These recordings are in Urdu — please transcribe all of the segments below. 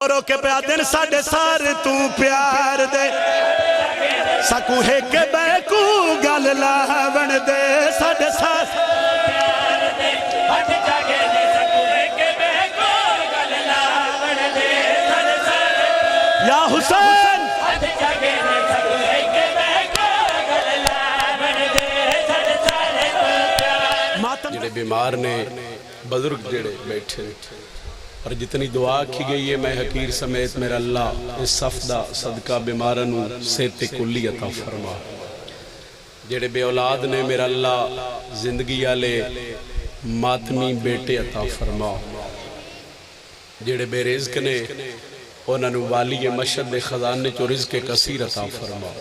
رو کے پہ دن ساڑھے سار تو پیار دے سکو ہے کے بے کو گل لاون دے ساڑھے سار پیار دے ہٹ جاگے دے سکو ہے کے بے کو گل لاون دے ساڑھے سار یا حسین ہٹ جاگے دے سکو ہے کے بے کو گل لاون دے ساڑھے سار جڑے بیمار نے بزرگ جڑے بیٹھے اور جتنی دعا کی گئی ہے میں حقیر سمیت میرا اللہ اس صفدہ صدقہ بیمارنوں صحت کلی عطا فرما جڑے بے اولاد نے میرا اللہ زندگی آلے ماتمی بیٹے عطا فرما جڑے بے رزق نے انہوں نے والی مشہد خزانے چو رزق کثیر عطا فرما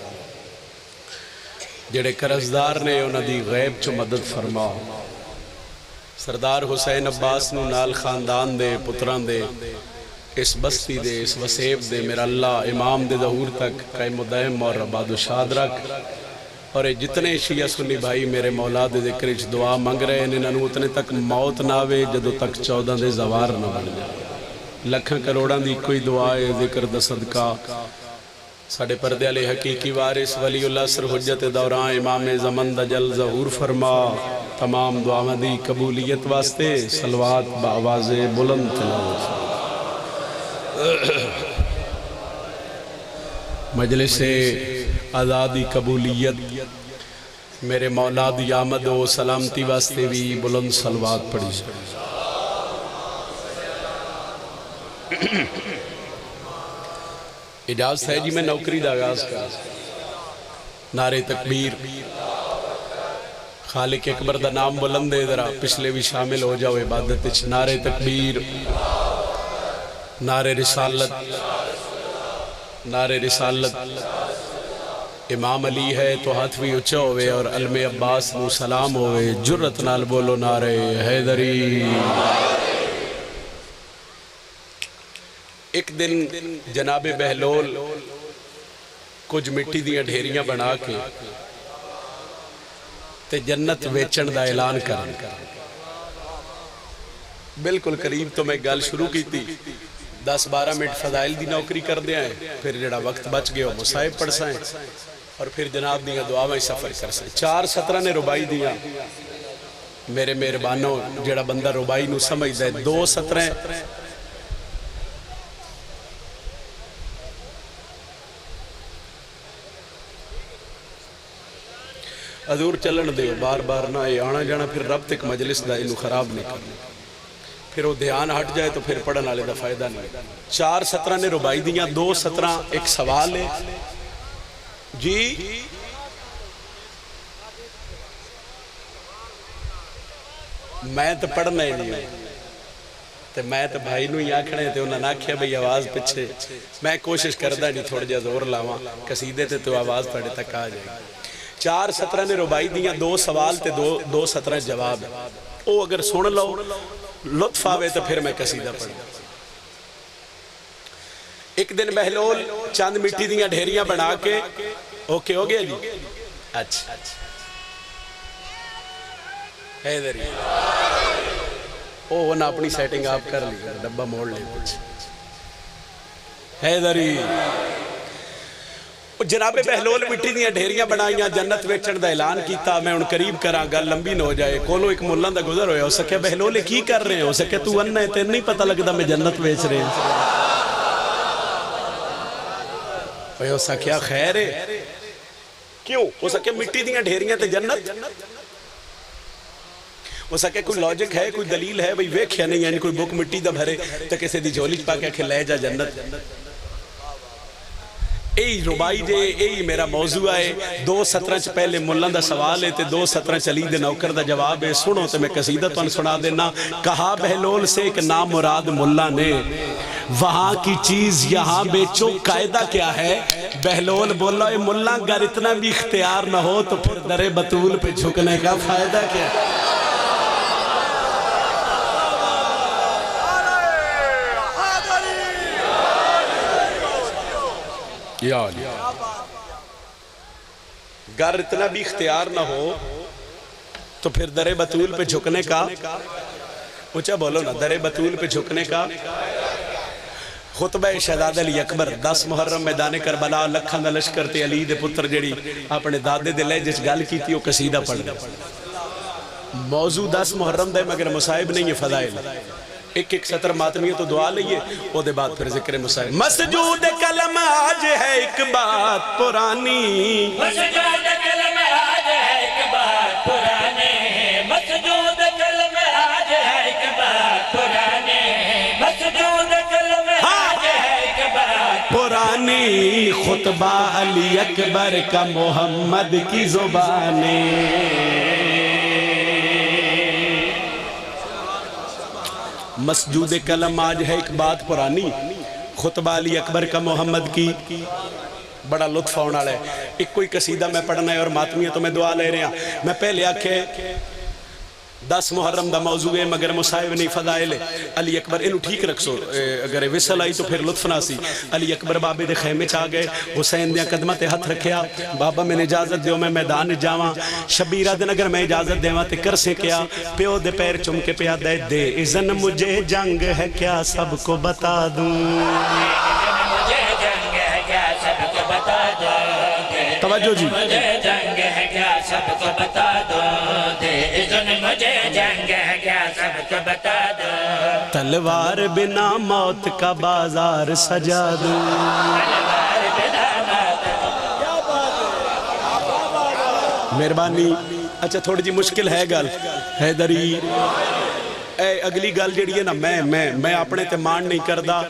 جڑے قرضدار نے انہوں دی غیب چو مدد فرما سردار حسین عباس نو نال خاندان دے پتران دے اس بستی دے اس وسیب دے میرا اللہ امام دے ظہور تک قائم و دائم اور عباد و شاد رکھ اور جتنے شیعہ سنی بھائی میرے مولا دے ذکر اچھ دعا مانگ رہے ہیں انہوں اتنے تک موت نہ آوے جدو تک 14 دے زوار نہ بن جائے لکھاں کروڑاں دی کوئی دعا ہے ذکر دا صدقہ ساڑھے پردے علی حقیقی وارث ولی اللہ سر حجت دوران امام زمن دا جل ظہور فرما تمام دعا دی قبولیت واسطے صلوات بآواز بلند تلاوت مجلس آزادی قبولیت میرے مولا دی آمد و سلامتی واسطے بھی بلند صلوات پڑھی اجازت ہے جی میں نوکری دا آغاز کا نعرہ تکبیر خالق اکبر دا نام بلند ہے ذرا پچھلے بھی شامل ہو جاؤ عبادت اچھ نعرہ تکبیر نعرہ رسالت نعرہ رسالت امام علی ہے تو ہاتھ بھی اچھا ہوئے اور علم عباس نو سلام ہوئے جرت نال بولو نعرہ حیدری ایک دن جناب بہلول کچھ مٹی دیاں ڈھیریاں بنا کے تے جنت ویچن دا اعلان کر بالکل قریب تو میں گل شروع کی تھی 10-12 منٹ فضائل دی نوکری کر دیا ہے پھر جڑا وقت بچ گیا مصائب پڑھ سائیں اور پھر جناب دیاں دعا میں سفر کر سائیں 4:17 نے ربائی دیا میرے مہربانوں جڑا بندہ ربائی نو سمجھ دے 2:17 حضور چلن دے بار بار نہ آنا جانا پھر رب تک مجلس دا انہوں خراب نہیں کرنا پھر وہ دھیان ہٹ جائے تو پھر پڑھن والے دا فائدہ نہیں 4:17 نے ربائی دیاں 2:17 ایک سوال ہے جی میں تو پڑھنا ہی نہیں ہوں تے میں تو بھائی نو ہی آکھنے تے انہوں نے آکھیا بھئی آواز پچھے میں کوشش کردہ نہیں تھوڑ جا زور لاواں قصیدے تے تو آواز پڑھے تک آ جائے 4:17 نے ربائی دیاں 2 سوال تے 2:17 جواب او اگر سن لو لطف آوے تو پھر میں قصیدہ پڑھوں ایک دن بہلول چاند مٹی دیاں ڈھیریاں بنا کے اوکے ہو گیا جی اچھا حیدری وہ نہ اپنی سیٹنگ آپ کر لی ڈبہ موڑ لے کچھ حیدری جناب بہلول مٹی دیاں ڈھیریاں بنائیاں جنت ویچن دا اعلان کیتا میں ان قریب کراں گل لمبی نہ ہو جائے کولو ایک ملان دا گزر ہویا ہو سکے بہلول کی کر رہے ہیں ہو سکے تو انہ ہے تین نہیں پتہ لگتا میں جنت ویچ رہے ہیں ہو سکیا خیر ہے کیوں ہو سکے مٹی دیاں ڈھیریاں تے جنت ہو سکے کوئی لوجک ہے کوئی دلیل ہے بھئی ویکھیا نہیں یعنی کوئی بک مٹی دا بھرے تو کسے دی جھولی پا کے لے جا جنت ای ربائی دے ای میرا موضوع ہے 2:17 چ پہلے ملان دا سوال ہے تے 2:17 چلی دے نوکر دا جواب ہے سنو تے میں قصیدہ تو سنا دینا کہا بہلول سے کہ نام مراد ملا نے وہاں کی چیز یہاں بیچو قائدہ کیا ہے بہلول بولا اے ملا اگر اتنا بھی اختیار نہ ہو تو پھر در بطول پہ جھکنے کا فائدہ کیا ہے یا علی اگر اتنا بھی اختیار نہ ہو تو پھر در بطول پہ جھکنے کا اونچا بولو نا در بطول پہ جھکنے کا خطبہ شہزادہ علی اکبر 10 محرم میدان کربلا لکھاں دا لشکر تے علی دے پتر جڑی اپنے دادے دے لہجے وچ گل کیتی او قصیدہ پڑھ رہے موضوع 10 محرم دا مگر مصائب نہیں ہے فضائل ایک ایک سطر ماتمیہ تو دعا لئیے او دے بعد پھر ذکر مصائب مسجود کلم آج ہے ایک بات پرانی مسجود کلم آج ہے ایک بات پرانی مسجود کلم آج ہے ایک بات پرانی مسجود کلم آج ہے ایک بات پرانی خطبہ علی اکبر کا محمد کی زبانی مسجود کلم آج ہے ایک بات پرانی خطبہ علی اکبر کا محمد کی بڑا لطف ہونا ہے ایک کوئی قصیدہ میں پڑھنا ہے اور ماتمیہ تو میں دعا لے رہے ہیں میں پہلے آکھے 10 محرم دا موضوع ہے مگر مصائب نہیں فضائل ہے علی اکبر انہوں ٹھیک رکھ سو اگر وصل آئی تو پھر لطف نہ سی علی اکبر بابے دے خیمے چاہ گئے حسین دیا قدمہ تے ہاتھ رکھیا بابا میں نے اجازت دیو میں میدان جاواں شبیرہ دن اگر میں اجازت دیواں تے کر سے کیا پیو دے پیر چم کے پیا دے دے اذن مجھے جنگ ہے کیا سب کو بتا دوں مجھے جنگ ہے کیا سب کو بتا دو توجہ جی مجھے جنگ ہے کیا سب کو بتا دو اذن مجھے جنگ ہے کیا سب کو بتا دو تلوار بنا موت کا بازار سجا دوں تلوار بنا موت مہربانی اچھا تھوڑی جی مشکل ہے گل حیدری اے اگلی گل جڑی ہے نا میں اپنے تے مان نہیں کردا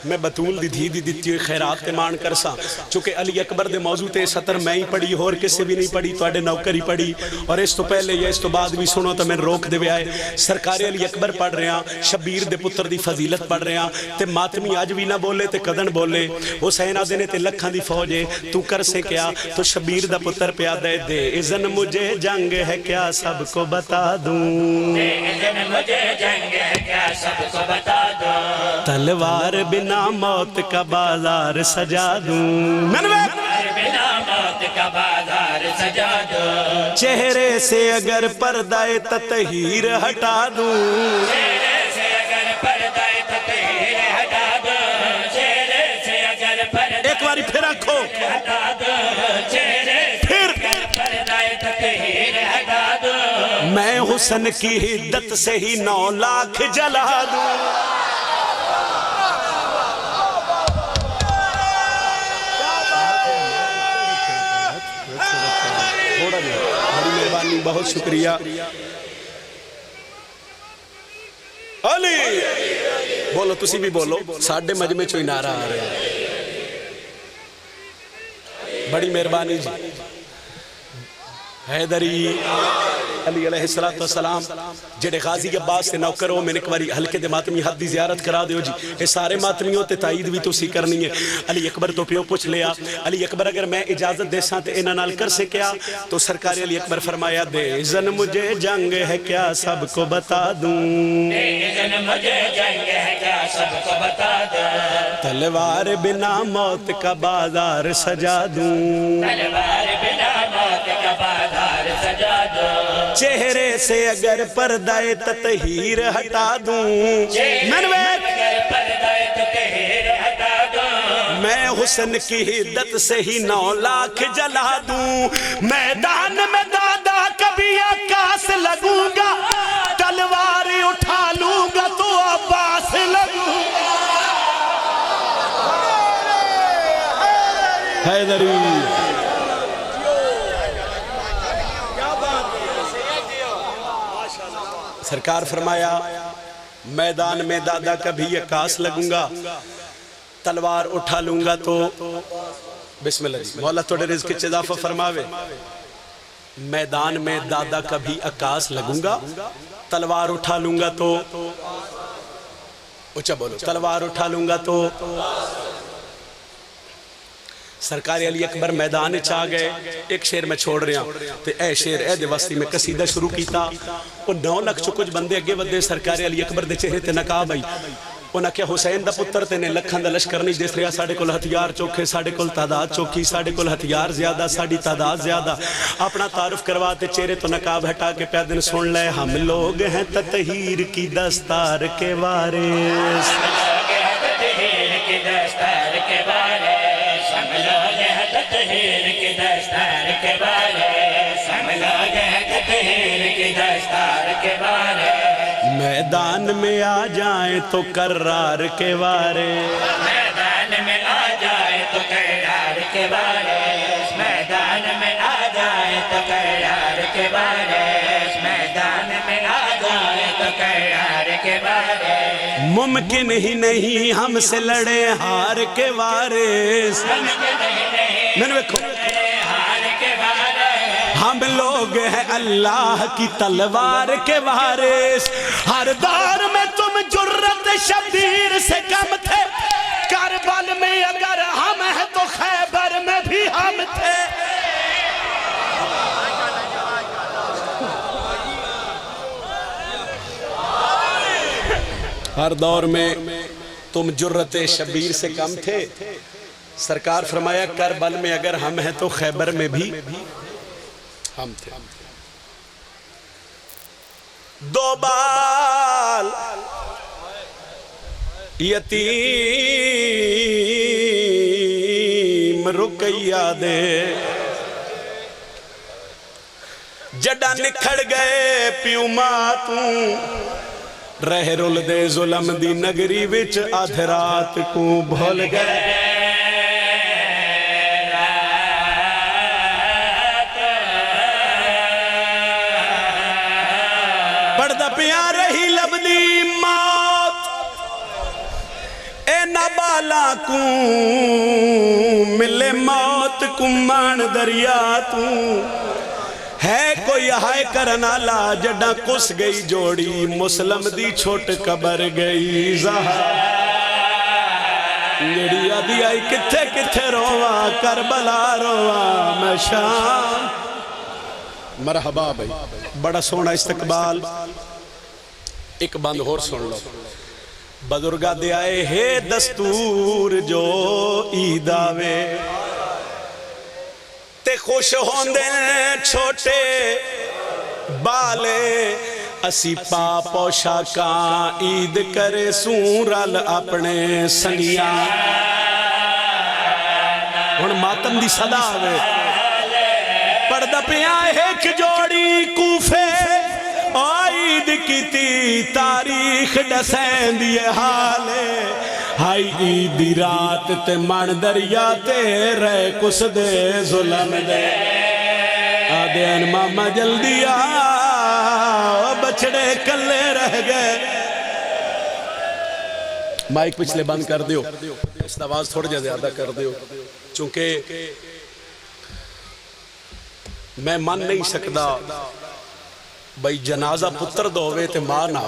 میں بطول دی دھی دی دیتی ہوئی خیرات تے مان کرسا چونکہ علی اکبر دے موضوع تے سطر میں ہی پڑھی اور کسے بھی نہیں پڑھی تو اڈے نوکر ہی پڑھی اور اس تو پہلے یا اس تو بعد بھی سنو تو میں روک دے آئے سرکار علی اکبر پڑھ رہے ہیں شبیر دے پتر دی فضیلت پڑھ رہے ہیں تے ماتمی آج بھی نہ بولے تے قدن بولے حسین آدھنے تے لکھاں دی فوجے تو کر سے کیا تو شبیر دا پتر پیا دے دے اذن مجھے جنگ ہے کیا سب کو بتا دوں اذن مجھے جنگ ہے کیا سب کو بتا دو تلوار بنا موت کا بازار سجا دوں بنا موت کا بازار سجا دو چہرے سے اگر پردہ تطہیر ہٹا دوں چہرے سے اگر پردہ تطہیر ہٹا دو چہرے سے اگر پردہ ایک باری پھر رکھو ہٹا دو چہرے سے اگر پردہ تطہیر ہٹا دو میں حسن کی حدت سے ہی 9 لاکھ جلا دوں بڑی مہربانی بہت شکریہ علی بولو تسی بھی بولو ساڑھے مجمع چوئی نعرہ آ رہے ہیں بڑی مہربانی جی حیدری علی علیہ السلام جڑے غازی عباس سے نوکر ہو میں نے ایک باری ہلکے دے ماتمی حد دی زیارت کرا دیو جی یہ سارے ماتمیوں تے تائید بھی تو سی کرنی ہے علی اکبر تو پیو پوچھ لیا علی اکبر اگر میں اجازت دے ساتھ انہاں نال کر سے کیا تو سرکار علی اکبر فرمایا دے اذن مجھے جنگ ہے کیا سب کو بتا دوں اذن مجھے جنگ ہے کیا سب کو بتا دو تلوار بنا موت کا بازار سجا دوں تلوار بنا موت کا بازار سجا دو چہرے سے اگر پردہ تطہیر ہٹا دوں میں حسن کی حدت سے ہی 9 لاکھ جلا دوں میدان میں دادا کبھی عکاس لگوں گا تلوار اٹھا لوں گا تو عباس لگوں گا حیدری سرکار فرمایا میدان میں دادا کبھی عکاس لگوں گا تلوار اٹھا لوں گا تو بسم اللہ جی مولا توڑے رزق کے اضافہ فرماوے میدان میں دادا کبھی عکاس لگوں گا تلوار اٹھا لوں گا تو اچھا بولو تلوار اٹھا لوں گا تو سرکار علی اکبر میدان چاہ گئے ایک شیر میں چھوڑ رہا ہوں تو اے شیر اے دے واسطی میں قصیدہ شروع کیتا وہ 9 لاکھ چو کچھ بندے اگے ودے سرکار علی اکبر دے چہرے تے نقاب آئی انہاں کیا حسین دا پتر تے نے لکھاں دا لشکر نہیں جس رہا ساڑھے کل ہتھیار چوکھے ساڑھے کل تعداد چوکھی ساڑھے کل ہتھیار زیادہ ساڑھی تعداد زیادہ اپنا تعارف کرواتے چہرے تو نقاب ہٹا کے پیادن سن لے ہم لوگ ہیں تطہیر کی دستار کے وارث دستار کے بارے سنبھلو یہ تطہیر کی دستار کے بارے سنبھلو یہ تطہیر کی دستار کے بارے میدان میں آ جائیں تو کرار کے وارے میدان میں آ جائے تو کرار کے بارے میدان میں آ جائے تو کرار کے بارے میدان میں آ جائے تو کرار کے بارے ممکن ہی نہیں ہم سے لڑے ہار کے وارث میں نے دیکھو ہار کے بارے ہم لوگ ہیں اللہ کی تلوار کے وارث ہر دور میں تم جرت شبیر سے کم تھے کربل میں اگر ہم ہیں تو خیبر میں بھی ہم تھے ہر دور میں تم جرت شبیر سے کم تھے سرکار فرمایا کربل میں اگر ہم ہیں تو خیبر میں بھی ہم تھے دو بال یتیم رقیہ دے جڈا نکھڑ گئے پیوں ماتوں رہ رول دے ظلم دی نگری وچ آدھ رات کو بھول گئے پردہ پیاں رہی لبدی موت اے نابالا کو ملے موت کمان دریا تو ہے کوئی ہائے کرنا لا جڈا کس گئی جوڑی مسلم دی چھوٹ قبر گئی زہا جڑی آدھی آئی کتھے کتھے روا کربلا روا میں شام مرحبا بھائی بڑا سونا استقبال ایک بند اور سن لو بزرگا دے آئے ہے دستور جو عید آوے تے خوش ہوندے چھوٹے بالے اسی پاپ و شاکاں عید کرے سورل اپنے سنگیاں ہن ماتم دی صدا ہوئے پردہ پیاں ایک جوڑی کوفے عید کی تی تاریخ ڈسین دیئے حالے ہائی عیدی رات تے من دریا تے رہ کس دے ظلم دے آدین ماما جلدی بچڑے کلے رہ گئے مائک پچھلے بند کر دیو اس آواز تھوڑا جا زیادہ کر دیو چونکہ میں من نہیں سکتا بھئی جنازہ پتر دووے تے ماں نہ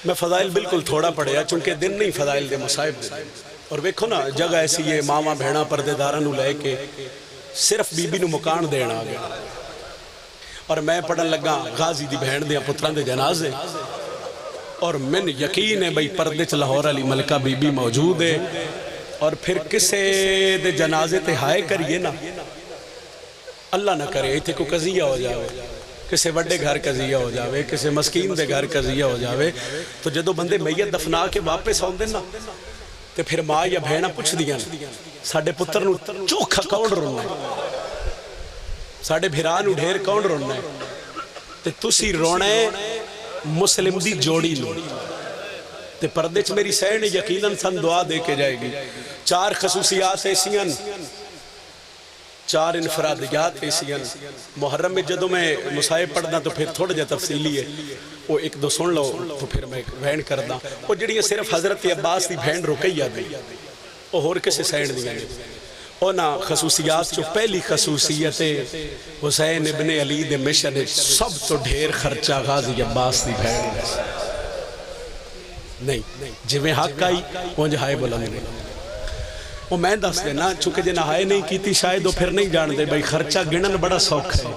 میں فضائل بالکل تھوڑا پڑھیا چونکہ دن نہیں فضائل دے مصائب دے اور ویکھو نا جگہ ایسی ہے ماما بھیڑا پردے دارہ نو لے کے صرف بی بی نو مکان دینا گیا اور میں پڑھن لگا غازی دی بھیڑ دیا پتران دے جنازے اور من یقین ہے بھئی پردے چ لاہور علی ملکہ بی بی موجود ہے اور پھر کسے دے جنازے تے ہائے کریے نا اللہ نہ کرے ایتھے کو قضیہ ہو جاوے کسے وڈے گھر قضیہ ہو جاوے کسے مسکین دے گھر قضیہ ہو جاوے تو جدو بندے میت دفنا کے واپس آن دینا تے پھر ماں یا بھینا پوچھ دیا ساڑھے پتر نو چوکھا کون رونا ہے ساڑھے بھیران نو ڈھیر کون رونا ہے تے تسی رونا ہے مسلم دی جوڑی لو تے پردے چ میری سین یقیناً سن دعا دے کے جائے گی چار خصوصیات ایسیاں چار انفرادیات ایسیاں محرم میں جدو میں مصائب پڑھنا تو پھر تھوڑا جا تفصیلی ہے وہ ایک دو سن لو تو پھر میں بھین کردہ وہ جڑی صرف حضرت عباس دی بھین رکیہ دی وہ ہور کسے سین دیا نہیں اونا خصوصیات جو پہلی خصوصیت حسین ابن علی دے مشن سب تو ڈھیر خرچہ غازی عباس دی بھین نہیں جو میں حق آئی وہ جہائے بلند نہیں وہ میں دس دینا چونکہ جنہ ہائے نہیں کیتی شاید وہ پھر نہیں جان دے بھائی خرچہ گنن بڑا سوکھ ہے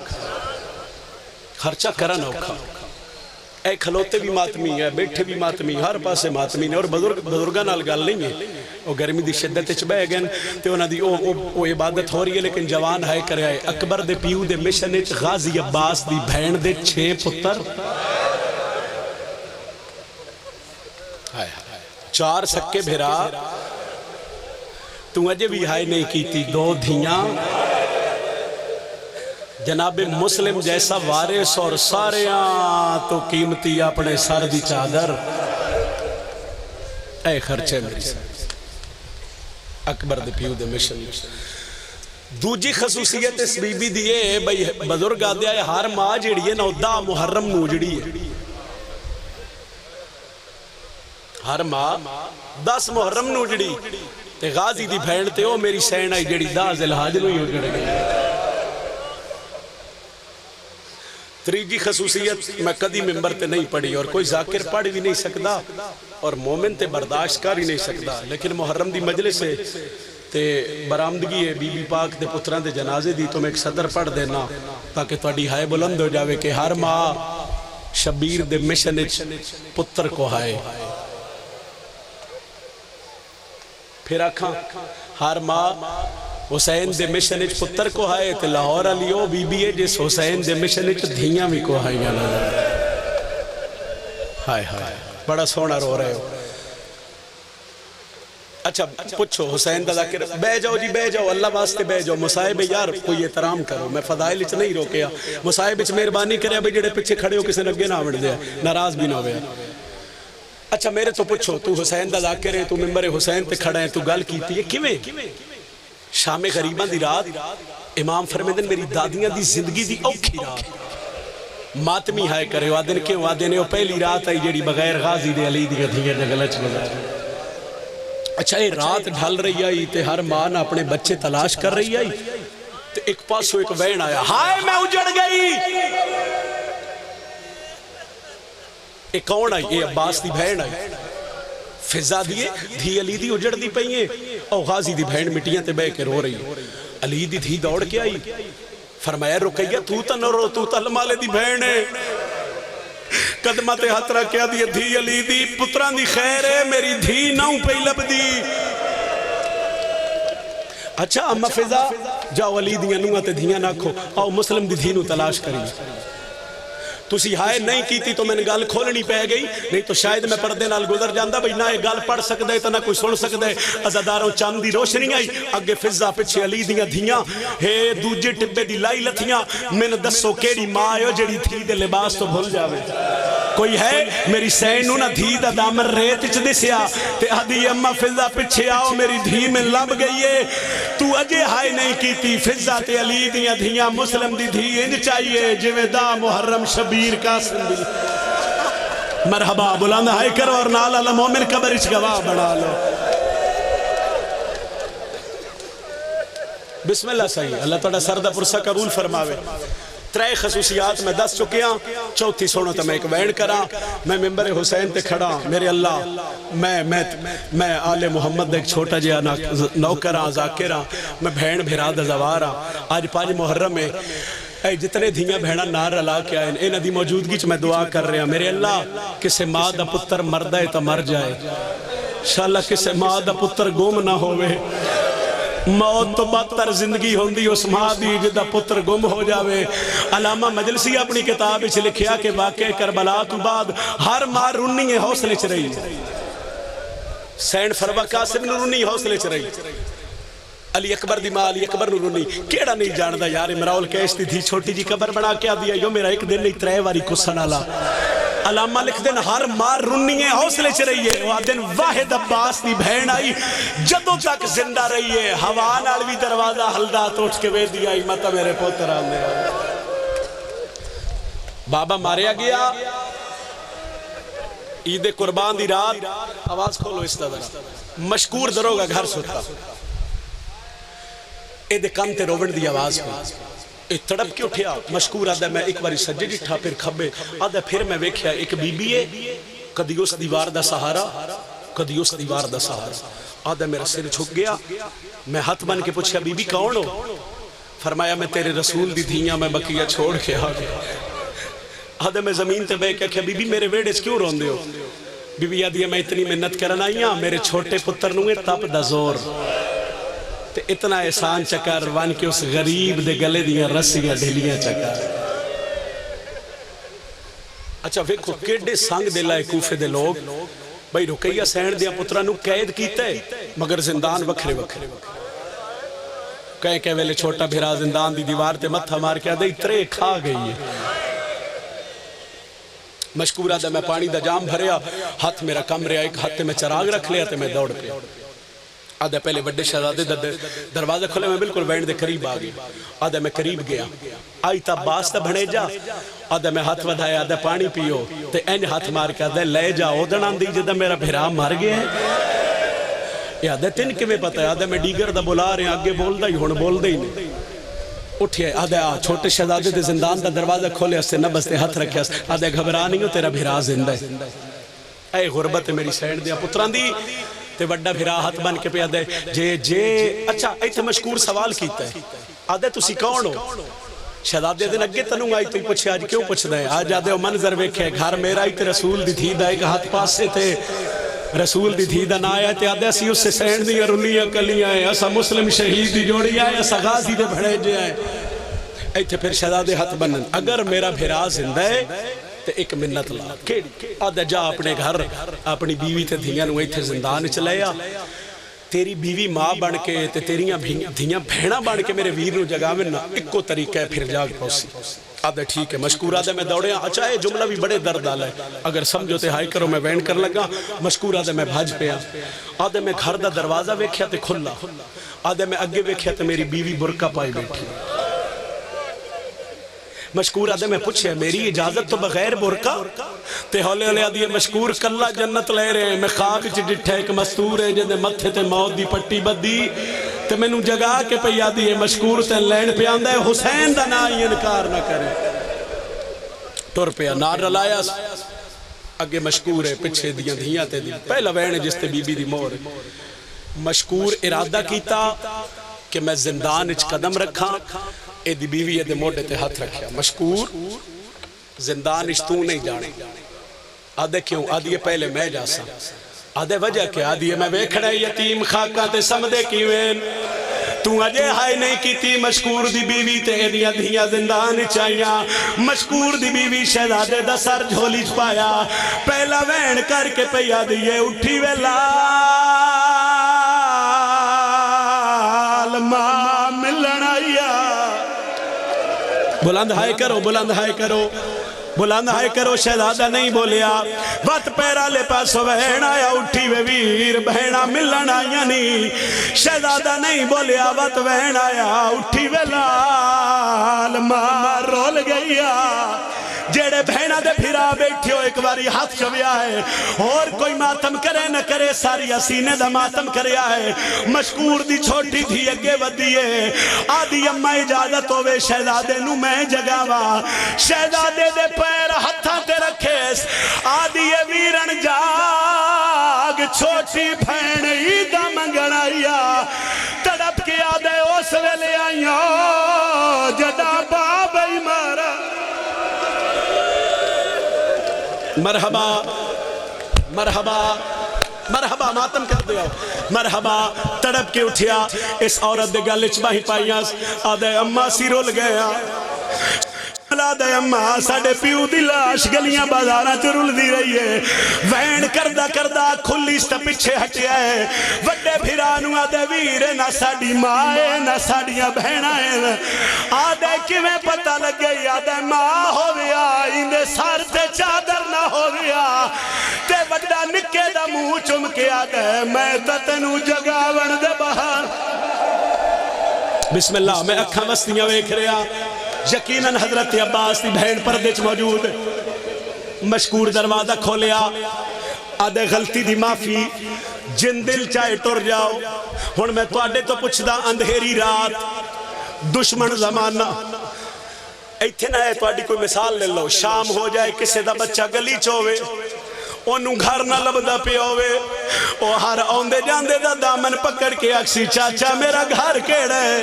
خرچہ کرن اوکھا اے کھلوتے بھی ماتمی ہے بیٹھے بھی ماتمی ہر پاسے ماتمی نے اور بزرگاں نال گل نہیں ہے وہ گرمی دی شدت اچ بہ گئے تے انہاں دی او عبادت ہو رہی ہے لیکن جوان ہائے کرے آئے اکبر دے پیو دے مشن اچ غازی عباس دی بھین دے 6 پتر چار سکے بھیرا تو اجے بھی ہائے نہیں کیتی دو دھیاں جناب مسلم جیسا وارث اور ساریاں تو قیمتی اپنے سر دی چادر اے خرچے میری اکبر دے پیو دے مشن دوجی خصوصیت اس بی بی دیئے بھئی بزرگ آدھے آئے ہر ماں جڑی ہے نا دا محرم نو جڑی ہے ہر ماں 10 محرم نو جڑی تے غازی دی بھین تے او میری سین آئی جڑی دا ذلحاج نو ہی جڑ گئی تریجی خصوصیت میں کدی ممبر تے نہیں پڑھی اور کوئی ذاکر پڑھ بھی نہیں سکتا اور مومن تے برداشت کر ہی نہیں سکتا لیکن محرم دی مجلس سے تے برآمدگی ہے بی بی پاک دے پتران دے جنازے دی تو میں ایک صدر پڑھ دینا تاکہ تواڈی ہائے بلند ہو جاوے کہ ہر ماں شبیر دے مشن وچ پتر کو ہائے پھر آکھاں ہر ماں حسین دے مشن وچ پتر کو ہائے تے لاہور علیو بی بی ہے جس حسین دے مشن وچ دھیاں بھی کو ہائے ہائے ہائے بڑا سونا رو رہے ہو اچھا پوچھو حسین دا ذاکر بے جاؤ جی بے جاؤ اللہ واسطے بے جاؤ مصائب یار کوئی احترام کرو میں فضائل اچ نہیں روکیا مصائب اچ مہربانی کرے بھئی جڑے پیچھے کھڑے ہو کسی نے اگے نہ آوڑ دیا ناراض بھی نہ ہوئے اچھا میرے تو پوچھو تو حسین دا ذاکر ہے تو ممبر حسین تے کھڑا ہے تو گل کیتی ہے کیویں شام غریباں دی رات امام فرمیدن میری دادیاں دی زندگی دی اوکھی رات ماتمی ہائے کرے وادن کے وادن او پہلی رات آئی جڑی بغیر غازی دے علی دی گدھیاں جگلچ گزار اچھا یہ رات ڈھل رہی آئی تے ہر ماں نہ اپنے بچے تلاش کر رہی آئی تے ایک پاسو ایک وین آیا ہائے میں اجڑ گئی ایک کون آئی یہ عباس دی بہن آئی فضا دیئے دھی علی دی اجڑ دی پئیے او غازی دی بہن مٹیاں تے بے کے رو رہی علی دی دھی دوڑ کے آئی فرمایا رکیہ تو تا نہ رو تو تا لمالے دی بہن ہے قدمہ تے ہاتھ رکھیا دی دھی علی دی پتران دی خیر ہے میری دھی ناؤں پہ لب دی اچھا اما فضا جاؤ علی دی انوہ تے دھیاں ناکھو آؤ مسلم دی دھی نو تلاش کری تسی ہائے نہیں کیتی تو میں نے گال کھولنی پہ گئی نہیں تو شاید میں پردے نال گزر جاندہ بھئی نہ ایک گال پڑھ سکتا ہے تو نہ کوئی سن سکتا ہے ازاداروں چاندی روشنی آئی اگے فضا پچھے علی دیاں دھیاں ہے دوجے ٹبے دی لائی لتھیاں میں نے دسو کیڑی ماں آئے جڑی تھی دے لباس تو بھول جاوے کوئی ہے میری سینو نہ دھی دا دامر ریت چ دسیا تے آدھی اما فضا پچھے آؤ میری دھی میں لب گئی ہے تو اجے ہائے نہیں کیتی فضا تے علی دیاں دھیاں مسلم دی دھی انج چاہیے جویں دا محرم شبیر قاسم دی مرحبا بلند ہائے کرو اور نال اللہ مومن قبر اچ گواہ بنا لو بسم اللہ صحیح اللہ تعالیٰ سردہ پرسہ قبول فرماوے ترے خصوصیات میں 10 چکیاں چوتھی سونا تا میں ایک وین کرا میں ممبر حسین تے کھڑا میرے اللہ میں آل محمد ایک چھوٹا جیا نوکراں ذاکراں میں بھین بھیرا دا زواراں آج 5 محرم ہے اے جتنے دھیاں بھیڑا نار علا کے آئیں اے ندی موجودگی چ میں دعا کر رہا میرے اللہ کسے ماں دا پتر مردہ ہے تا مر جائے انشاءاللہ کسے ماں دا پتر گم نہ ہوئے موت تو بدتر زندگی ہوندی اس ماں دی جدہ پتر گم ہو جاوے علامہ مجلسی اپنی کتاب اچھ لکھیا کہ واقع کربلا تو بعد ہر ماں رونی حوصلے چ رہی سین فروا قاسم نے رونی حوصلے چ رہی علی اکبر دی ماں علی اکبر رونی کیڑا نہیں جاندہ یار امراؤل کیستی تھی چھوٹی جی قبر بنا کے دیا یو میرا ایک دن نہیں 3 واری کسن آلا علامہ لکھ دن ہر مار رونی حوصلے چ رہی ہے وہ دن واحد عباس دی بہن آئی جدوں تک زندہ رہی ہے ہوا نال بھی دروازہ ہلدا توٹ کے وے دیا متا میرے پوتر آنے بابا ماریا گیا عید قربان دی رات آواز کھولو اس طرح مشکور دروگا گھر ستا اے دے کم تے روڑ دی آواز پہ اے تڑپ کے اٹھیا مشکور آدھا میں ایک باری سجے جٹھا پھر کھبے آدھا پھر میں ویکھیا ایک بی بی ہے کدی اس دیوار دا سہارا کدی اس دیوار دا سہارا آدھا میرا سر چھک گیا میں ہاتھ بن کے پوچھیا بی بی کون ہو فرمایا میں تیرے رسول دی دھیاں میں بقیہ چھوڑ کے آگیا آدھا میں زمین تے بے کہ بی بی میرے ویڈے کیوں رون دے ہو بی بی آدھیا میں اتنی منت کرنا آئیاں میرے چھوٹے پتر نوے تپ دا زور تے اتنا احسان چکر وان کے اس غریب دے گلے دیاں رسیاں ڈھلیاں چکر اچھا ویکھو کیڑے سنگ دے لائے کوفے دے لوگ بھئی رقیہ سین دیا پترہ نو قید کیتا ہے مگر زندان وکھرے وکھرے کہیں ویلے چھوٹا بھیرا زندان دی دیوار تے متھا مار کے آدھے اترے کھا گئی ہے مشکورہ دا میں پانی دا جام بھریا ہاتھ میرا کم رہا ایک ہاتھ میں چراغ رکھ لیا تے میں دوڑ پیا آدھے پہلے بڑے شہزادے دروازے کھولے میں بالکل وینڈ دے قریب آگئی آدھے میں قریب گیا آئی تا باس تا بھنے جا آدھے میں ہاتھ ودھایا آدھے پانی پیو تے این ہاتھ مار کے آدھے لے جا اودن آن دی جدہ میرا بھیرا مار گیا ہے آدھے تین کے میں پتہ ہے آدھے میں ڈیگر دا بلا رہے ہیں آگے بول دا ہی ہون بول دا ہی نہیں اٹھئے آدھے چھوٹے شہزادے دے زندان دا دروازہ کھولے اس سے نبس تے ہاتھ رکھے آدھے گھبرا نہیں ہو تیرا بھیرا زندہ ہے اے غربت میری سینڈ دیا پتران دی تے وڈا بھیرا ہاتھ بن کے پہ آدھے جے اچھا ایتھے مشکور سوال کیتا ہے آدھے تسی کون ہو شہزادے دن اگے تنوں آئی تو پوچھے آج کیوں پوچھ دے آج آدھے منظر ویکھے گھر میرا ہی تے رسول دی تھی دا ایک ہاتھ پاس سے تھے رسول دی تھی دا نہ آیا تے آدھے اسی اس سے سینڈ دی رلیاں کلیاں ہیں ایسا مسلم شہید دی جوڑی آئے ایسا غازی دے بھڑے جے آئے ایتھے پھر شہزادے ہاتھ بنن اگر میرا بھیرا زندہ ہے تے ایک منت لا آدھے جا اپنے گھر اپنی بیوی تے دھیاں نو ایتھے زندان چلیا تیری بیوی ماں بن کے تے تیریاں دھیاں بھیڑا بن کے میرے ویر نو جگہ میں ایک کو طریقہ ہے پھر جاگ پوسی آدھے ٹھیک ہے مشکور آدھے میں دوڑے اچھا ہے جملہ بھی بڑے درد آلہ ہے اگر سمجھو تے ہائی کرو میں وینڈ کر لگا مشکور آدھے میں بھاج پیا آدھے میں گھر دا دروازہ ویکھیا تے کھلا آدھے میں اگے ویکھیا تے میری بیوی برکہ پائی بیٹھی مشکور آدھے میں پوچھے میری اجازت تو بغیر برکہ تے ہولے ہولے آدھے مشکور کلہ جنت لے رہے ہیں میں خواب چ ڈٹھے ایک مستور ہے جدے متھے تے موت دی پٹی بدی تے میں نو جگا کے پہ یادی ہے مشکور تے لین پہ آندہ ہے حسین دا نا یہ انکار نہ کرے ٹور پہ نار رلایا اگے مشکور ہے پچھے دیاں دھیاں تے دی پہلا وین جس تے بی بی دی مور مشکور ارادہ کیتا کہ میں زندان اچ قدم رکھا اے دی بیوی اے دے موڑے تے ہاتھ رکھیا مشکور زندان اچ تو نہیں جانے آدھے کیوں آدھے پہلے میں جاسا آدھے وجہ کیا آدھے میں ویکھڑا یتیم خاکہ تے سمدے کیویں تو اجے ہائے نہیں کی تھی مشکور دی بیوی تے دیا دیا زندان چاہیا مشکور دی بیوی شہزادے دا سر جھولی چپایا پہلا وین کر کے پیا دیئے اٹھی ویلا ماں ملن آیا بلند ہائے کرو بلند ہائے کرو بلند ہائے کرو شہزادہ نہیں بولیا وقت پیرا لے پاسو بہن آیا اٹھی وے ویر بہنہ ملن آیا نہیں شہزادہ نہیں بولیا وقت بہن آیا اٹھی وے لال ماں رول گیا جیڑے بہنہ دے پھرا بیٹھے ہو ایک باری ہاتھ چویا ہے اور کوئی ماتم کرے نہ کرے ساری سینے دا ماتم کریا ہے مشکور دی چھوٹی تھی اگے ودیے آدھی اممہ اجازت ہوئے شہزادے نو میں جگاوا شہزادے دے پیر ہتھاں تے رکھیس آدھی ویرن جاگ چھوٹی بہن عیدہ منگن آیا تڑپ کے آدھے اس ویلے آئیا جدا بابی مارا مرحبا مرحبا مرحبا ماتم کر دیا مرحبا تڑپ کے اٹھیا اس عورت دے گلچ باہی پائیاں آدھے اممہ سی رول گیا دے اممہ ساڑے پیو دی لاش گلیاں بازارہ چرول دی رہی ہے وین کردہ کردہ کھلی ستا پچھے ہٹیا ہے وڈے پھرانو آدھے ویرے نہ ساڑی مائے نہ ساڑیاں بہنائیں آدھے کیویں پتہ لگ گئی آدھے ماں ہو گیا اندے سار تے چادر نہ ہو گیا تے وڈا نکے دا منہ چم کے آدھے میں تتنو جگاون دے باہر بسم اللہ میں اکھاں مستیاں ویکھ رہا یقیناً حضرت عباس دی بہن پردے چ موجود مشکور دروازہ کھولیا آدھے غلطی دی معافی جن دل چاہے ٹر جاؤ ہن میں تواڈے تو پوچھدا اندھیری رات دشمن زمانہ ایتھے نہ ہے تواڈی کوئی مثال لے لو شام ہو جائے کسے دا بچہ گلی چوے انہوں گھر نہ لبدا پہ ہوئے وہ ہر آندے جاندے دا دامن پکڑ کے اکسی چاچا میرا گھر کیڑا ہے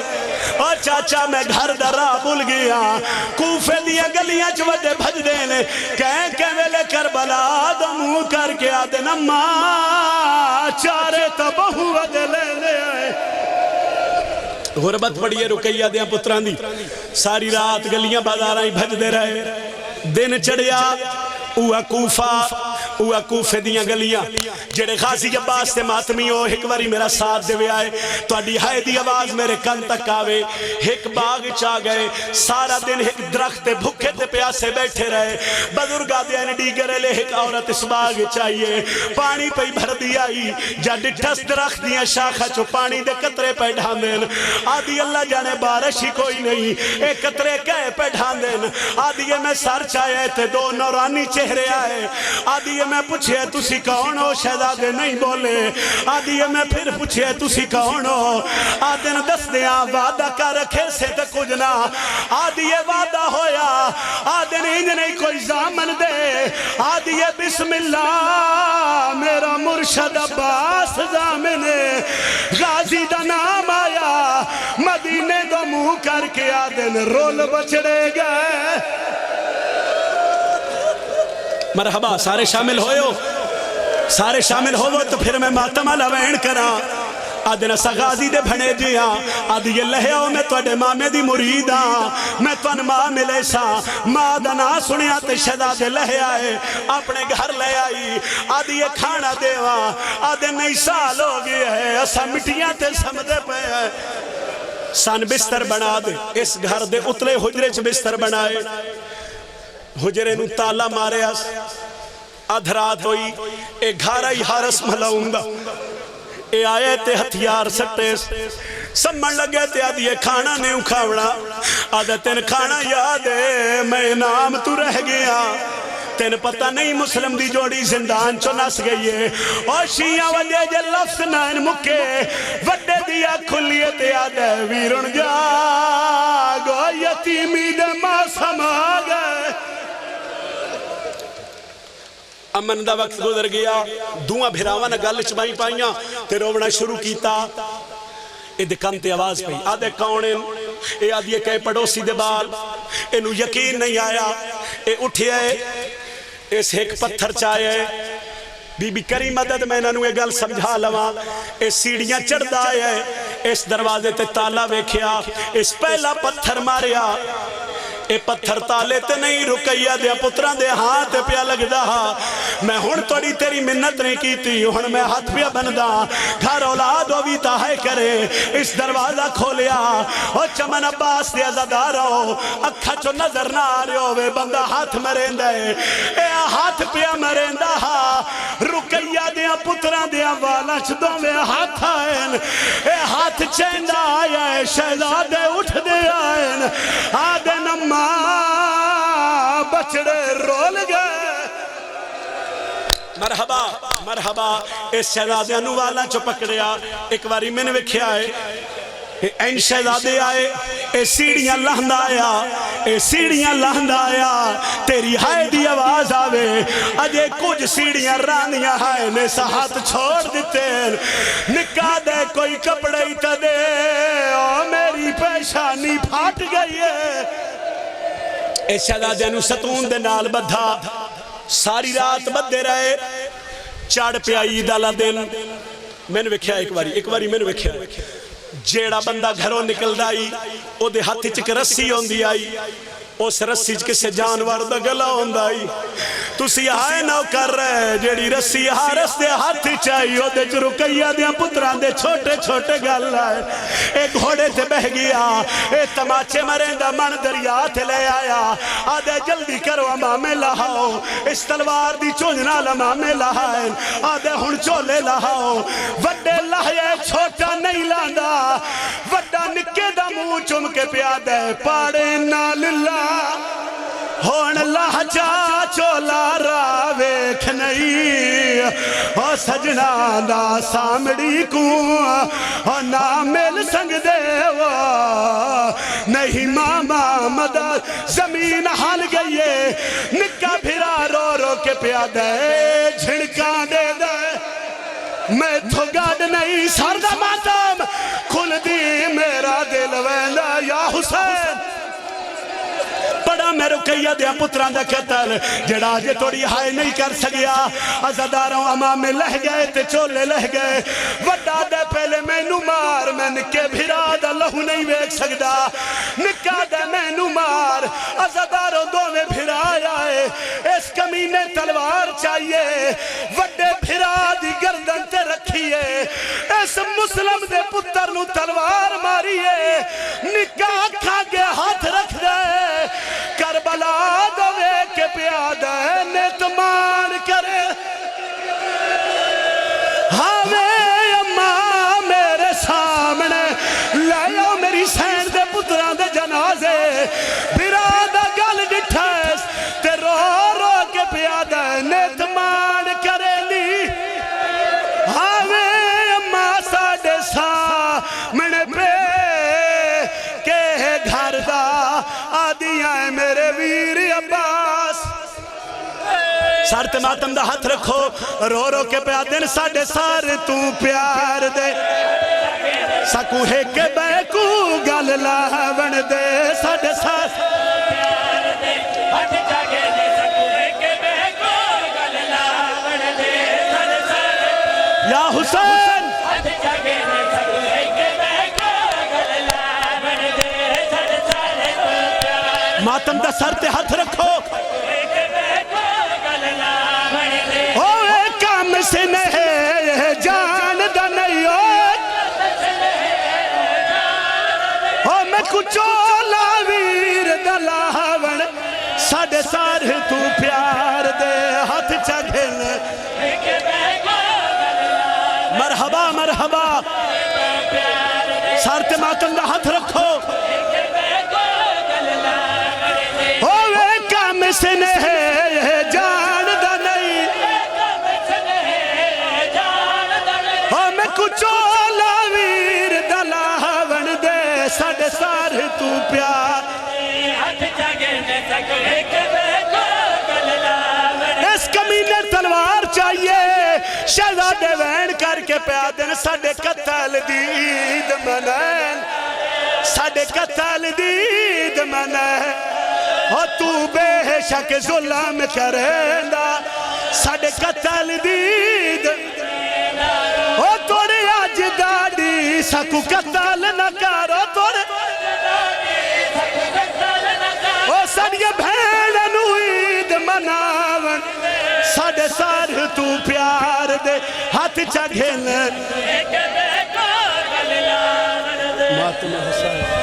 اور چاچا میں گھر دا راہ بھول گیا کوفے دیا گلیاں چوڑے بھج دینے کہیں کہ ویلے کربلا دمو کر کے آدھے نماں چارے تو بہو ودے لے لے آئے غربت پڑی ہے رکیہ دیا پتران دی ساری رات گلیاں بازاراں ہی بھج دے رہے دن چڑیا اوہ کوفہ وہ کوفے دیاں گلیاں جڑے غازی عباس تے ماتمی ہو ایک باری میرا ساتھ دے آئے تہاڈی ہائے دی آواز میرے کن تک آوے ایک باغ چا گئے سارا دن ایک درخت تے بھوکے تے پیاسے بیٹھے رہے بزرگا دے انڈی گرے لے ایک عورت اس باغ چاہیے پانی پہ بھر دیا ہی جا ڈٹھس درخت دیاں شاخہ چو پانی دے قطرے پہ ڈھان دین آدھی اللہ جانے بارش ہی کوئی نہیں ایک قطرے کہے پہ ڈھان دین آدھی میں سر چاہے تھے دو نورانی چہرے آئے آدھی میں پوچھے تسی کون ہو شہزادے نہیں بولے آدھی میں پھر پوچھے تسی کون ہو آدھے نے دس دیاں وعدہ کا رکھے سے تے کچھ نہ آدھی وعدہ ہویا آدھے نے انج نہیں کوئی زامن دے آدھی بسم اللہ میرا مرشد عباس زامن غازی دا نام آیا مدینے دا منہ کر کے آدھے نے رول بچڑے گئے مرحبا سارے شامل ہوئے ہو سارے شامل ہوئے تو پھر میں ماتم علوین کرا آدھے نسا غازی دے بھنے جیاں آدھے یہ لہیاؤ میں توڑے مامے دی مریداں میں توڑے ماں ملے سا ماں دنا سنیا تے شہزادے لہے آئے اپنے گھر لے آئی آدھے یہ کھانا دیوا آدھے نئی سال ہو گئی ہے اسا مٹیاں تے سمدے پہ ہے سان بستر بنا دے اس گھر دے اتلے حجرے چ بستر بنائے حجرے نو تالا مارے اس ادھرات ہوئی ایک گھارا ہی ہارس ملاؤں گا اے آئے تے ہتھیار سٹے سمجھ لگے تے آدھی یہ کھانا نہیں اکھاوڑا آدھے تین کھانا یاد ہے میں نام تو رہ گیا تین پتہ نہیں مسلم دی جوڑی زندان چو نس گئی ہے اور شیعہ وجہ جے لفظ نائن مکے وڈے دیا کھلیے تے آدھے ویرن جاگو یتیمی دے ماں سما گئے امن دا وقت گزر گیا دعا بھراوانا گل چبائی پائیاں تے رونا شروع کیتا اے دکان تے آواز پئی آدھے کونیں اے آدھے کہے پڑوسی دے بال انہوں یقین نہیں آیا اے اٹھے اس ایک پتھر چاہے بی بی کری مدد میں انہوں نے گل سمجھا لوا اے سیڑیاں چڑھ دائے اس دروازے تے تالا ویکھیا اس پہلا پتھر ماریا اے پتھر تالے تے نہیں رکیا دیا پتران دے ہاتھ پیا لگ دا میں ہون توڑی تیری منت نہیں کی تھی ہون میں ہاتھ پیا بندا گھر اولاد ہوئی تاہے کرے اس دروازہ کھولیا او چمن عباس دیا زدارو اکھا چو نظر نہ آ رہے ہوئے بندہ ہاتھ مرین دے اے ہاتھ پیا مرین دا رکیا دیا پتران دیا والا چدوں میں ہاتھ آئین اے ہاتھ چیندہ آیا ہے شہزادے اٹھ دے آئین آدھے نمہ بچڑے رول گئے مرحبا مرحبا اس شہزادے انوالا چو پکڑیا ایک باری میں نے وکھیا ہے این شہزادے آئے اے سیڑیاں لہند آیا اے سیڑیاں لہند آیا تیری ہائے دی آواز آوے اجے کچھ سیڑیاں رانیاں ہائے نے سا ہاتھ چھوڑ دیتے نکا دے کوئی کپڑے ہی تا دے او میری پیشانی پھاٹ گئی ہے اے شہزادے انو ستون دے نال بدھا ساری رات بدھے رہے چاڑ پہ آئی دالا دن میں نے وکھیا ایک باری میں نے وکھیا جیڑا بندہ گھروں نکل دائی او دے ہاتھ چک رسی ہون دی آئی اس رسی کسے جانور دا گلا ہون دائی تسی آئے نہ کر رہے جیڑی رسی ہارس دے ہاتھ چاہی او دے چرکیا دیا پتران دے چھوٹے چھوٹے گل آئے ایک گھوڑے تے بہ گیا اے تماچے مرندہ من دریا تے لے آیا آدھے جلدی کرو امامے لہاؤ اس تلوار دی چونجنا لمامے لہائیں آدھے ہن چولے لہاؤ وڈے لہے چھوٹا نہیں لاندا وڈا نکے دا منہ چم کے پیادے پاڑے نال اللہ ہون لہجا چولا راویکھ نہیں او سجنا دا سامڑی کو او نا مل سنگ دیوا نہیں ماما مدد زمین حال گئیے نکا بھرا رو رو کے پیادے جھڑکاں دے دے میں تو گاڑ نہیں سردہ ماتم کھل دی میرا دل ویلا یا حسین پڑا میں رقیہ دیا پتران دا قتل جڑا جے توڑی ہائے نہیں کر سکیا عزاداروں امام لہ گئے تے چولے لہ گئے وڈا دے پہلے میں نو مار میں نکے بھیرا دا لہو نہیں ویک سکدا نکا دے میں نو مار عزاداروں دو میں بھیرا آئے اس کمینے تلوار چاہیے وڈے بھیرا دی گردن تے رکھیے اس مسلم دے پتر نو تلوار ماریے نکاح کھا کے ہاتھ رکھ دے کربلا دوے کے پیادہ نتمان کرے ہمیں اماں میرے سامنے لے آؤ میری سین دے پتران دے جنازے برادہ گل ڈٹھائس تے رو رو کے پیادہ نتمان کرے لی ہمیں اماں ساڑے سامنے پہ کہ گھر دا آدیاں میرے ویر عباس سارت ماتم دا ہاتھ رکھو رو رو کے پیادن ساڑے سار تو پیار دے سکو ہے کے بے کو گل لاون دے ساڑے سار پیار دے ہٹ جاگے دے سکو ہے کہ بے کو گل لاون دے ساڑے سار یا حسین ہٹ جاگے دے سکو ہے کہ بے کو گل لاون دے ساڑے سار ماتم دا سر تے ہاتھ رکھو اوے کام سے نہیں جان دا نہیں او میں کچھو لاویر دلاون ساڑے سار تو پیار دے ہاتھ چگھل مرحبا مرحبا سارتے ماتم دا ہاتھ رکھو اوے کام سے نہیں جان دا نہیں او میں کچھو لاویر دلاون دے ساڑے سار تو پیار اس کمینے تلوار چاہیے شہزادے وین کر کے پیادن ساڑے قتل دید منین ساڑے قتل دید منین او تو بے شک ظلم کریندا ساڑے قتل دید او توڑے آج داڑی سکو قتل نہ کرو توڑے او ساڑے بھیڑ نوید مناون ساڑے سار تو پیار دے ہاتھ چگھل ماتم حسین